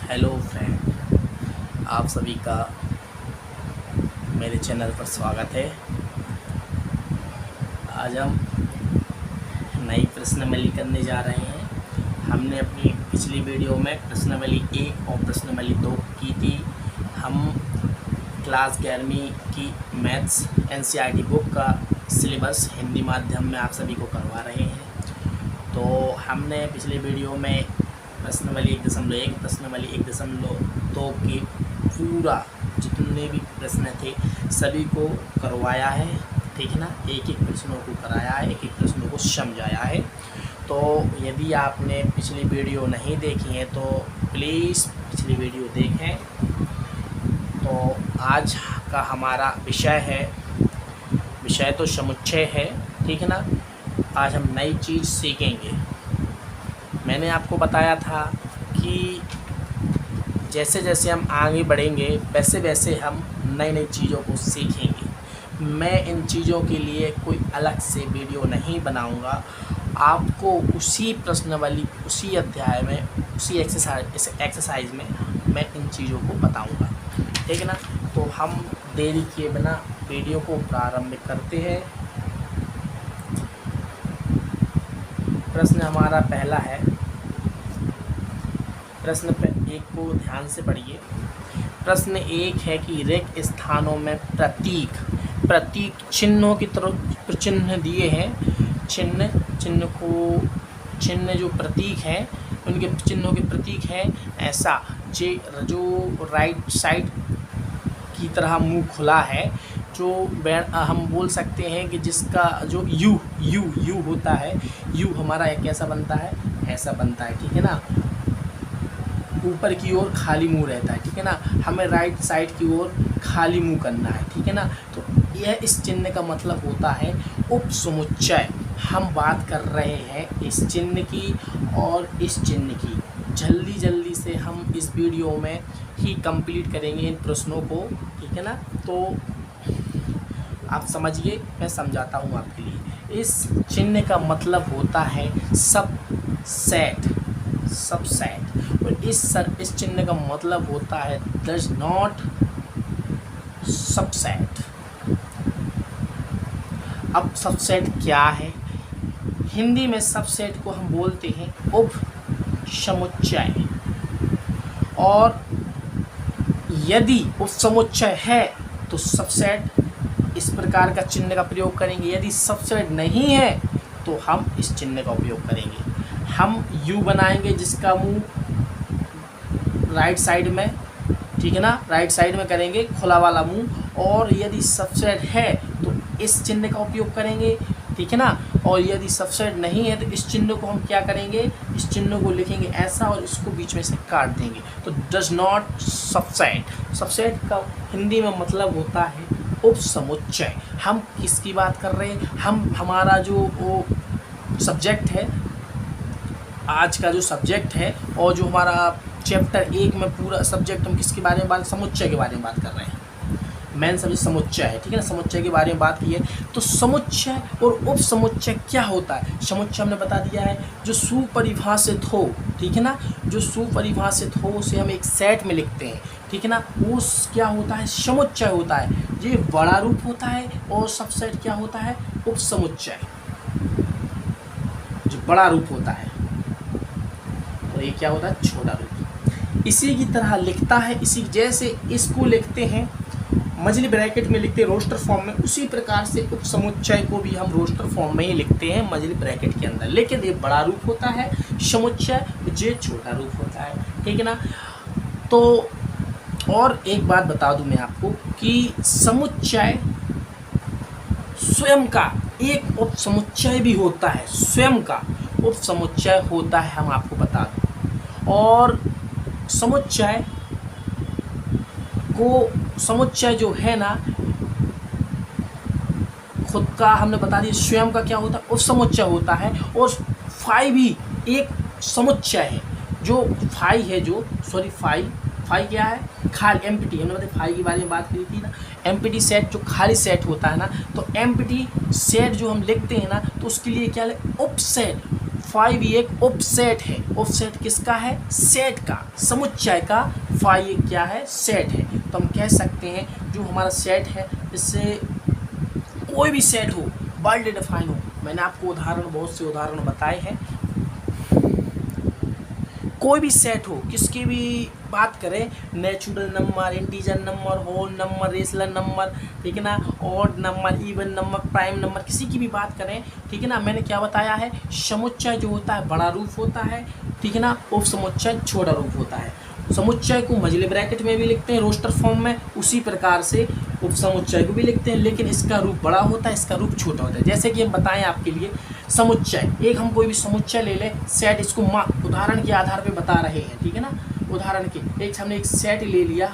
Hello friend, आप सभी का मेरे चैनल पर स्वागत है। आज हम नई प्रश्नावली करने जा रहे हैं। हमने अपनी पिछली वीडियो में प्रश्नावली 1 और प्रश्नावली 2 की थी। हम क्लास 11वीं की मैथ्स एनसीईआरटी बुक का सिलेबस हिंदी माध्यम में आप सभी को करवा रहे हैं। तो हमने पिछले वीडियो में प्रश्नावली 1.1, प्रश्नावली 1.2 की पूरा जितने भी प्रश्न थे सभी को करवाया है, ठीक है ना। एक एक प्रश्नों को कराया है, एक एक प्रश्नों को समझाया है। तो यदि आपने पिछली वीडियो नहीं देखी है तो प्लीज़ पिछली वीडियो देखें। तो आज का हमारा विषय तो समुच्चय है, ठीक है ना। आज हम नई चीज़ सीखेंगे। मैंने आपको बताया था कि जैसे जैसे हम आगे बढ़ेंगे वैसे वैसे हम नई नई चीज़ों को सीखेंगे। मैं इन चीज़ों के लिए कोई अलग से वीडियो नहीं बनाऊंगा। आपको उसी प्रश्नावली, उसी अध्याय में, उसी एक्सरसाइज में मैं इन चीज़ों को बताऊंगा, ठीक है ना। तो हम देरी किए बिना वीडियो को प्रारंभ करते हैं। प्रश्न हमारा पहला है। प्रश्न 1 को ध्यान से पढ़िए। प्रश्न 1 है कि रिक्त स्थानों में प्रतीक चिन्हों की तरफ चिन्ह दिए हैं। चिन्ह जो प्रतीक हैं उनके चिन्हों के प्रतीक हैं ऐसा जो राइट साइड की तरह मुंह खुला है, जो हम बोल सकते हैं कि जिसका जो यू होता है, यू हमारा कैसा बनता है, ऐसा बनता है, ठीक है ना। ऊपर की ओर खाली मुंह रहता है, ठीक है ना। हमें राइट साइड की ओर खाली मुंह करना है, ठीक है ना। तो यह इस चिन्ह का मतलब होता है उपसमुच्चय। हम बात कर रहे हैं इस चिन्ह की और इस चिन्ह की। जल्दी से हम इस वीडियो में ही कंप्लीट करेंगे इन प्रश्नों को, ठीक है ना। तो आप समझिए, मैं समझाता हूँ आपके लिए। इस चिन्ह का मतलब होता है सबसेट। और इस चिन्ह का मतलब होता है डज नॉट सबसेट। अब सबसेट क्या है? हिंदी में सबसेट को हम बोलते हैं उपसमुच्चय। और यदि उपसमुच्चय है तो सबसेट इस प्रकार का चिन्ह का प्रयोग करेंगे। यदि सबसेट नहीं है तो हम इस चिन्ह का उपयोग करेंगे। हम यू बनाएंगे जिसका मुंह राइट साइड में, ठीक है ना, राइट साइड में करेंगे खुला वाला मुंह। और यदि सबसेट है तो इस चिन्ह का उपयोग करेंगे, ठीक है ना। और यदि सबसेट नहीं है तो इस चिन्ह को हम क्या करेंगे, इस चिन्ह को लिखेंगे ऐसा और इसको बीच में से काट देंगे। तो डज नॉट सबसेट। सबसेट का हिंदी में मतलब होता है उपसमुच्चय। हम किसकी बात कर रहे हैं? हमारा जो वो सब्जेक्ट है, आज का जो सब्जेक्ट है और जो हमारा चैप्टर 1 में पूरा सब्जेक्ट, हम किसके बारे में समुच्चय के बारे में बात कर रहे हैं। मेन सब्जेक्ट समुच्चय है, ठीक है ना। समुच्चय के बारे में बात की है। तो समुच्चय और उपसमुच्चय क्या होता है? समुच्चय हमने बता दिया है जो सुपरिभाषित हो, ठीक है ना। जो सुपरिभाषित हो उसे हम एक सेट में लिखते हैं, ठीक है ना। वो क्या होता है? समुच्चय होता है। ये बड़ा रूप होता है। और सबसेट क्या होता है? उपसमुच्चय, जो बड़ा रूप होता है। तो ये क्या होता है? छोटा रूप। इसी की तरह लिखता है, इसी जैसे इसको लिखते हैं मजली ब्रैकेट में लिखते हैं रोस्टर फॉर्म में, उसी प्रकार से उपसमुच्चय को भी हम रोस्टर फॉर्म में ही लिखते हैं मजली ब्रैकेट के अंदर। लेकिन ये बड़ा रूप होता है समुच्चय, ये छोटा रूप होता है, ठीक है ना। तो और एक बात बता दूं मैं आपको कि समुच्चय स्वयं का एक उपसमुच्चय भी होता है, स्वयं का उपसमुच्चय होता है, हम आपको बता दूं। और समुच्चय जो है ना, खुद का हमने बता दिया स्वयं का क्या होता है, उपसमुच्चय होता है। और फाई भी एक समुच्चय है। जो फाई है, जो फाई क्या है? खाली, एम्प्टी। हमने बताया फाई के बारे में बात करी थी ना। एम्प्टी सेट जो खाली सेट होता है ना, तो एम्प्टी सेट जो हम लिखते हैं ना, तो उसके लिए क्या है? उपसेट। फाइव ये एक उपसेट है। उपसेट किसका है? सेट का, समुच्चय का। फाइव ये क्या है? सेट है। तो हम कह सकते हैं जो हमारा सेट है, इससे कोई भी सेट हो, वर्ल्ड डिफाइन हो। मैंने आपको उदाहरण, बहुत से उदाहरण बताए हैं। कोई भी सेट हो, किसकी भी बात करें, natural number, integer number, whole number, rational number, ठीक है ना, odd number, even number, prime number, किसी की भी बात करें, ठीक है ना, मैंने क्या बताया है, समुच्चय जो होता है बड़ा रूप होता है, ठीक है ना, उप समुच्चय छोटा रूप होता है। समुच्चय को मझले ब्रैकेट में भी लिखते हैं रोस्टर फॉर्म में, उसी प्रकार से उप समुच्चय को भी लिखते हैं, लेकिन इसका रूप बड़ा होता है, इसका रूप छोटा होता है। जैसे कि हम बताएं आपके लिए समुच्चय, एक हम कोई भी समुच्चय ले लें, सेट, इसको उदाहरण के आधार पे बता रहे हैं, ठीक है ना, उदाहरण के एक हमने एक सेट ले लिया,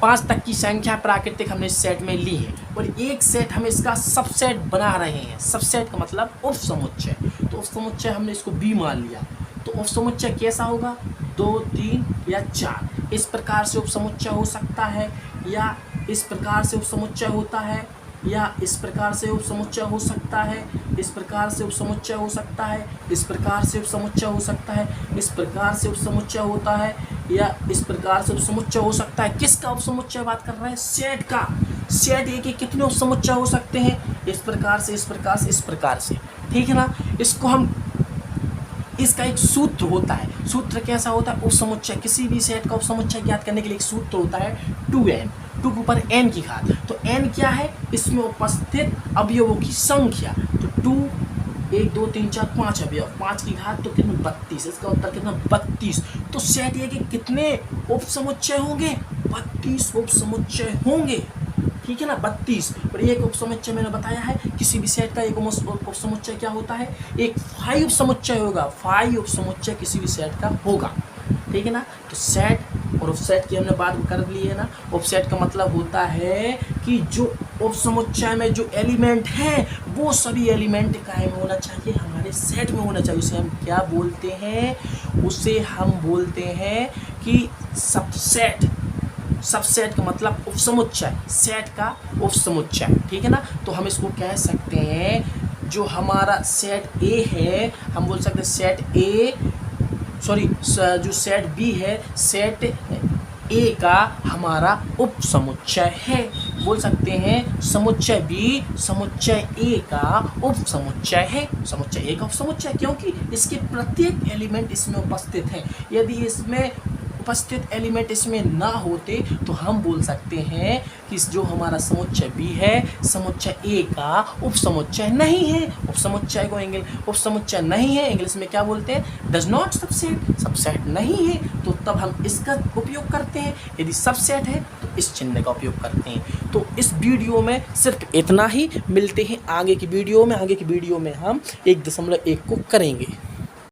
5 तक की संख्या प्राकृतिक हमने इस सेट में ली है, और एक सेट हम इसका सबसेट बना रहे हैं। सबसेट का मतलब उप समुच्चय। तो उप समुच्चय हमने इसको बी मान लिया, तो उप समुच्चय कैसा होगा? 2, 3 या 4। इस प्रकार से उप समुच्चय हो सकता है, या इस प्रकार से उप समुच्चय होता है, या इस प्रकार से उप समुच्चय हो सकता है, इस प्रकार से उप समुच्चय हो सकता है, इस प्रकार से उप समुच्चय हो सकता है, इस प्रकार से उप समुच्चय होता है, या इस प्रकार से उप समुच्चय हो सकता है। किसका उप समुच्चय बात कर रहे हैं? सेट का। सेट एक एक कितने उप समुच्चय हो सकते हैं? इस प्रकार से, इस प्रकार से, इस प्रकार से, ठीक है ना। इसको हम, इसका एक सूत्र होता है। सूत्र कैसा होता है? उप समुच्चय, किसी भी सेट का उप समुच्चय ज्ञात करने के लिए एक सूत्र होता है 2n, 2 के ऊपर n की घात। तो n क्या है? इसमें उपस्थित अवयवों की संख्या। तो 2, 1, 2, 3, 4, 5 अवयव, 5 की घात तो कितना? 32। इसका उत्तर कितना? 32। तो सेट ये कि कितने उप समुच्चय होंगे? 32 उप समुच्चय होंगे, ठीक है ना, 32। और एक उप समुच्चय मैंने बताया है, किसी भी सेट का एक उप समुच्चय क्या होता है? एक 5 उप समुच्चय होगा। 5 उप समुच्चय किसी भी सेट का होगा, ठीक है ना। तो सेट और उपसेट की हमने बात कर ली है ना। उपसेट का मतलब होता है कि जो उप समुच्चय में जो एलिमेंट हैं, वो सभी एलिमेंट कायम होना चाहिए, हमारे सेट में होना चाहिए। उसे हम क्या बोलते हैं? उसे हम बोलते हैं कि सबसेट। सबसेट का मतलब उप समुच्चय, सेट का उप समुच्चय, ठीक है ना। तो हम इसको कह सकते हैं, जो हमारा सेट ए है, हम बोल सकते हैं सेट ए, सॉरी, जो सेट बी है, सेट ए का हमारा उप समुच्चय है। बोल सकते हैं समुच्चय बी समुच्चय ए का उप समुच्चय है। समुच्चय ए का उप समुच्चय, क्योंकि इसके प्रत्येक एलिमेंट इसमें उपस्थित हैं। यदि इसमें उपस्थित एलिमेंट इसमें ना होते तो हम बोल सकते हैं कि जो हमारा समुच्चय बी है, समुच्चय ए का उप समुच्चय नहीं है। उप समुच्चय को उप समुच्चय नहीं है, इंग्लिश में क्या बोलते हैं? Does not subset. सबसेट नहीं है तो तब हम इसका उपयोग करते हैं, यदि सबसेट है तो इस चिन्ह का उपयोग करते हैं। तो इस वीडियो में सिर्फ इतना ही, मिलते हैं आगे की वीडियो में। आगे की वीडियो में हम 1.1 को करेंगे।